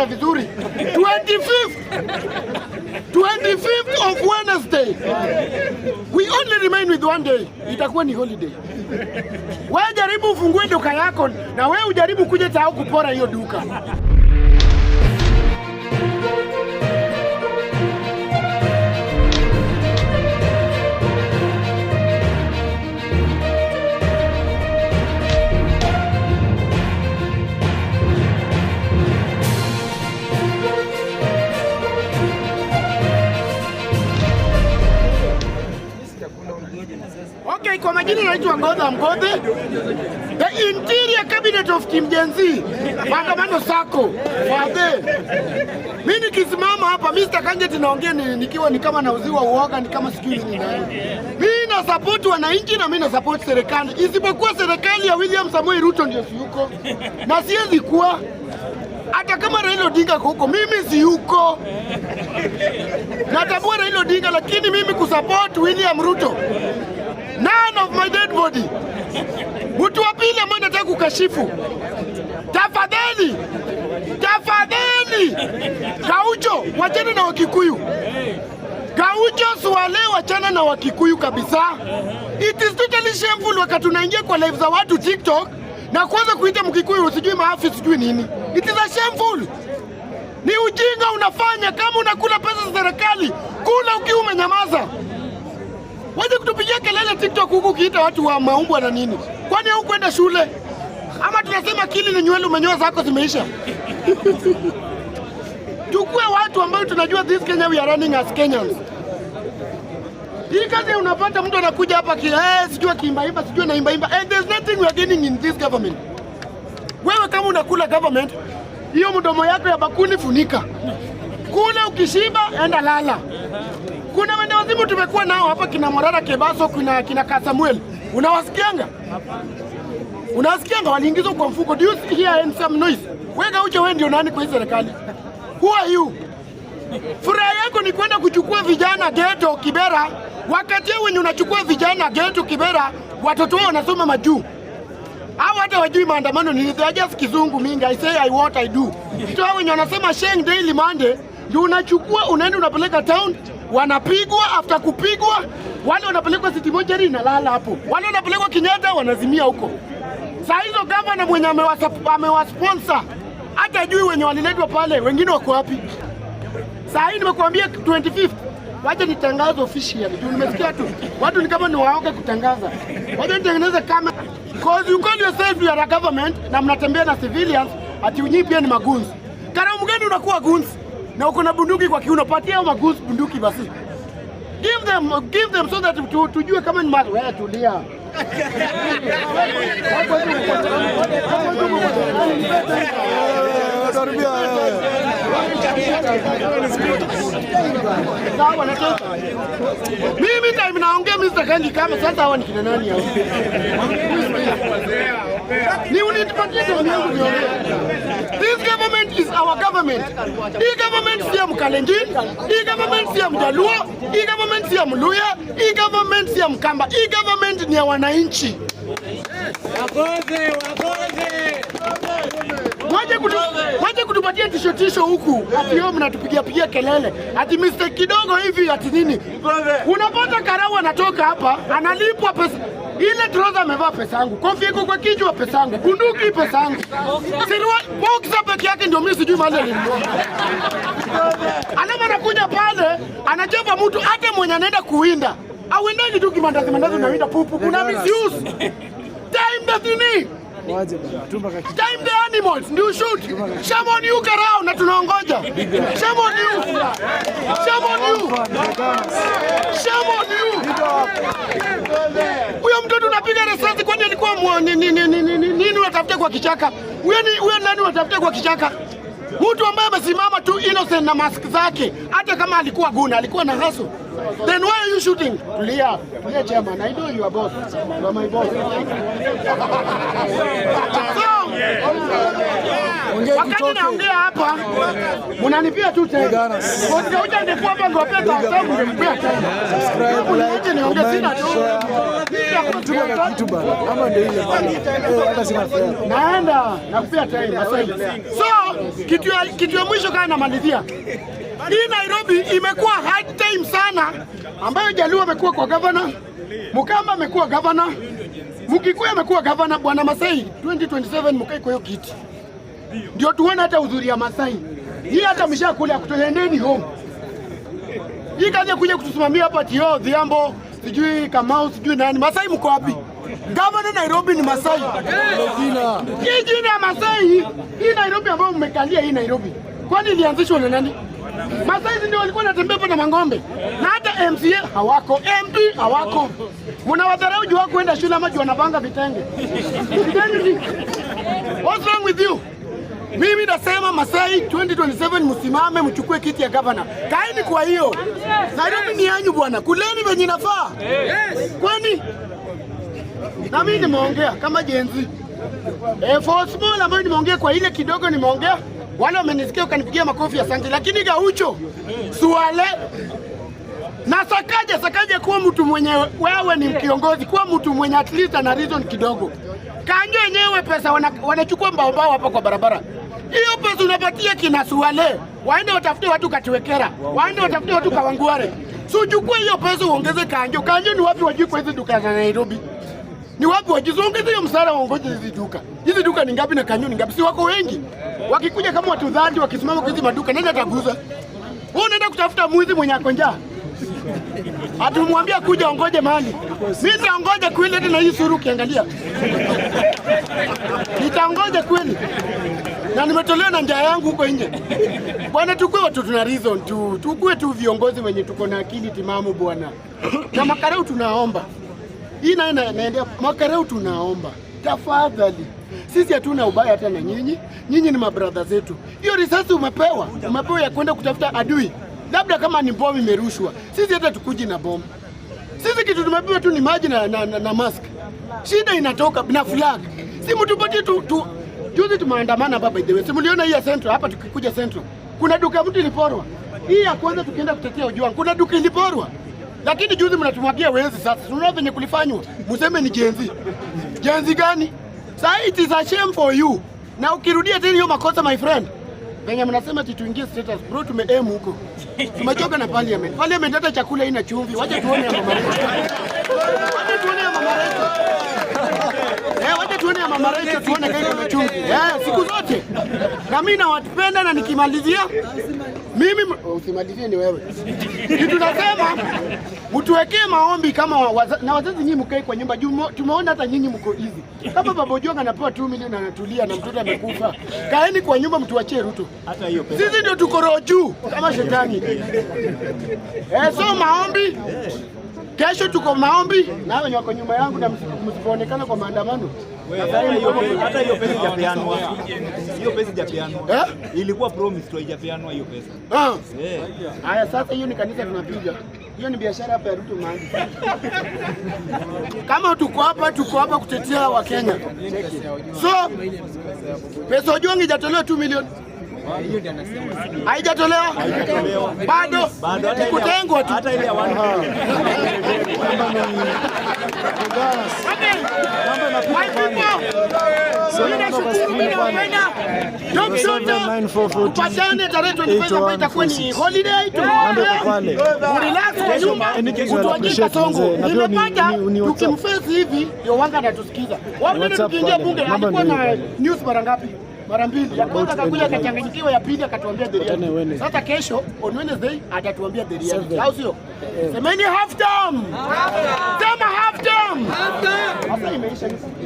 mnasikiza vizuri. 25th of Wednesday. We only remain with one day. Itakuwa ni holiday. Wewe jaribu ufungue duka yako na wewe ujaribu kuja tao kupora hiyo duka. Okay, kwa majina naitwa Godha Mgodhe, the Interior Cabinet of Team Gen Z, Maandamano Sacco, Fadhe. Mimi nikisimama hapa, Mr. Kangeti naongea nikiwa ni kama nauziwa uoga, ni kama sijui nini nani. Mimi na support wananchi na mimi na support serikali. Isipokuwa serikali ya William Samoei Ruto ndio siyuko. Na siwezi kuwa hata kama Raila Odinga huko, mimi si yuko. Natambua Raila Odinga lakini mimi kusupport William Ruto. None of my dead body. Mtu wa pili ambaye nataka kukashifu. Tafadhali. Gaucho, wachana na Wakikuyu. Gaucho Swale wachana na Wakikuyu kabisa. It is totally shameful wakati tunaingia kwa live za watu TikTok na kwanza kuita Mkikuyu usijui maafi sijui nini. It is a shameful. Ni ujinga unafanya kama unakula pesa za serikali. Kula ukiwa umenyamaza. Waje kutupigia kelele TikTok huku ukiita watu wa maumbwa na nini? Kwani haukwenda shule? Ama tunasema akili ni nywele umenyoa zako zimeisha? Tukue watu ambao tunajua this Kenya we are running as Kenyans. Hii kazi unapata mtu anakuja hapa sijui kiimba sijui naimba and there's nothing we are gaining in this government. Wewe kama unakula government, hiyo mdomo yako ya bakuli funika. Kula ukishiba enda lala. Kuna wende wazimu tumekuwa nao hapa kina Morara Kebaso, kina Kasamuel. Unawasikianga? Unawasikianga waliingizwa kwa mfuko. Do you hear some noise? Wewe Gaucho wewe ndio nani kwa hii serikali? Who are you? Furaha yako ni kwenda kuchukua vijana ghetto Kibera. Wakati wewe unachukua vijana ghetto Kibera, watoto wao wanasoma majuu. Hao hata wajui maandamano ni just kizungu mingi. I say what I do. Sio wenye wanasema Sheng Daily Monday, ndio unachukua unaenda unapeleka town, wanapigwa, after kupigwa wale wanapelekwa City Mortuary na lala hapo. Wale wanapelekwa Kenyatta wanazimia huko. Saa hizo governor mwenye amewasponsor hata ajui wenye waliletwa pale wengine wako wapi. Saa hii nimekuambia 25th. Waje nitangaze officially. Nimesikia tu watu ni kama ni waoga kutangaza. Waje nitengeneze kamera. Because you call yourself you are a government na mnatembea na civilians ati unyi pia ni magunzi. Karamu gani unakuwa gunzi? Na uko na bunduki kwa kiuno, patia au magunzi bunduki basi. Give them so that tujue kama ni mali. Wewe tulia. Mimi time naongea Mr. Kangi kama sasa hawa ni kina nani hao? Ni unitipatie kwa yangu niongee. This government is our government. Hii government si ya Mkalenjin, hii government si ya Mjaluo, hii government si ya Mluya, hii government si ya Mkamba. Hii government ni ya wananchi. Waje kutupatia tisho huku. Ati yao mnatupigia kelele. Ati mistake kidogo hivi ati nini? Unapata Karau anatoka hapa, analipwa pesa. Ile trouser amevaa pesa yangu. Kofia iko kwa kichwa pesa yangu. Bunduki pesa yangu. Sirwali boxer peke yake ndio mimi sijui mahali alinunua. Alama anakuja pale, anachapa mtu hata mwenye anaenda kuwinda. Auendaji tu kimandazi na winda pupu. Kuna misuse. Time the thing. Time the animals, do shoot. Shame on you Karau na tunaongoja. Shame on you. Shame on you. Shame on you. Huyo mtoto unapiga risasi kwani alikuwa nini unatafuta kwa kichaka? Huyo nani unatafuta kwa kichaka? Mtu ambaye amesimama tu innocent na mask zake, hata kama alikuwa guna, alikuwa na hustle. Then why are you shooting? Tulia chairman, I know you are boss. You are my boss. So, Wakati naongea hapa, mnanipia tu tena. Ngoja ningekuwa hapa ngopea kwa ningempea tena. Subscribe, niongee sina tu. Tuko na kitu bana. Ama ndio ile bana. Hata sina fare. Naenda nakupea tena sasa. So, kitu ya mwisho kana namalizia. Hii Nairobi imekuwa hard time sana ambayo Jaluo amekuwa kwa governor, Mukamba amekuwa governor, Mukikuyu amekuwa governor. Bwana Masai 2027 mkae kwa hiyo kiti. Ndio tuone hata udhuri ya Masai. Hii hata mshakula kutoendeni home. Hii kazi ya kuja kutusimamia hapa tio Dhiambo, sijui Kamau, sijui nani. Masai mko wapi? Governor Nairobi ni Masai. Hii jina ya Masai, hii Nairobi ambayo mmekalia hii Nairobi. Kwani ilianzishwa na nani? Masai ndio walikuwa wanatembea hapa na mangombe. Na hata MCA hawako, MP hawako. Mnawadharau juu wako kwenda shule ama juu wanapanga vitenge. What's wrong with you? Mimi nasema Masai 2027 msimame mchukue kiti ya governor. Kaini kwa hiyo. Nairobi ni yanyu bwana. Kuleni venye inafaa. Kwani? Na mimi nimeongea kama jenzi. For small ambayo nimeongea kwa ile kidogo nimeongea. Wale wamenisikia ukanipigia makofi asante, lakini Gaucho Suale na Sakaja kuwa mtu mwenye wewe ni kiongozi, kuwa mtu mwenye at least ana reason kidogo. Kanjo wenyewe pesa wanachukua mbao hapa kwa barabara. Hiyo pesa unapatia kina Suale, waende watafute watu Katiwekera, waende watafute watu Kawangware. So chukua hiyo pesa uongeze Kanjo. Kanjo ni wapi wajui kwa hizi duka za Nairobi? Ni wapi wajizongeze hiyo msara waongoje hizi duka? Hizi duka ni ngapi na Kanyo ni ngapi? Si wako wengi. Wakikuja kama watu dhati wakisimama kwa hizi maduka nani ataguza? Wewe unaenda kutafuta mwizi mwenye ako njaa. Atumwambia kuja ongoje mali. Mimi nitaongoja kweli hata na hii suru kiangalia. Nitaongoja kweli. Na nimetolewa na njaa yangu huko nje. Bwana tukue watu tuna reason tu. Tukue tu viongozi wenye tuko na akili timamu bwana. Na makarau tunaomba. Hii naendea makarau tunaomba. Tafadhali. Sisi hatuna ubaya hata na nyinyi. Nyinyi ni mabrother zetu. Hiyo risasi umepewa ya kwenda kutafuta adui. Labda kama ni bomu imerushwa. Sisi hata tukuji na bomu. Sisi kitu tumepewa tu ni maji na mask. Shida inatoka na flag. Si mtupatie tu. Juzi tumeandamana hapa by the way. Si mliona hii ya Central hapa tukikuja Central. Kuna duka mtu iliporwa. Hii ya kwanza tukienda kutetea Ojwang. Kuna duka iliporwa. Lakini juzi mnatumwagia wezi sasa. Tunaona venye kulifanywa. Museme ni jenzi. Jenzi gani? Sasa it is a shame for you. Na ukirudia tena hiyo makosa my friend. Venye mnasema tuingie status bro tumeemu huko. Tumechoka na parliament. Parliament hata chakula ina chumvi. Wacha tuone ya mama Rachel. Wacha tuone ya mama Rachel. Wacha tuone ya mama Rachel tuone kama ina chumvi. Siku zote. Na mimi nawapenda na nikimalizia mimi usimalizie ni wewe. Kitu nasema mtuwekee maombi kama na wazazi nyinyi mkae kwa nyumba. Tumeona hata nyinyi mko hivi. Kama baba Ojwang anapewa 2 milioni anatulia na mtoto amekufa. Kaeni kwa nyumba mtuachie Ruto. Hata hiyo pesa. Sisi ndio tuko roho juu kama shetani. So maombi. Kesho tuko maombi na wenye wako nyuma yangu na msipoonekana kwa maandamano. Hata hiyo pesa haijapeanwa. Hiyo pesa haijapeanwa. Ilikuwa promise tu haijapeanwa hiyo pesa. Haya sasa hiyo ni kanisa tunapiga. Hiyo ni biashara hapa ya Ruto mahali. Kama tuko hapa kutetea Wakenya. So pesa Ojwang hajatolewa 2 milioni. Haijatolewa? Bado kutengwa tu. Hata ile ya 1 upatane tarehe 25 ambayo itakuwa ni holiday relax kwa nyumba utuajika Songo. Nimepata tukimface hivi ndio wanga anatusikiza. Wao tukiingia bunge alikuwa na news mara ngapi? Mara mbili. Ya kwanza akakuja akachanganyikiwa, ya pili akatuambia the reality. Sasa kesho on Wednesday atatuambia the reality. Au sio? Semeni half term. Sema half term. Sasa imeisha hivi.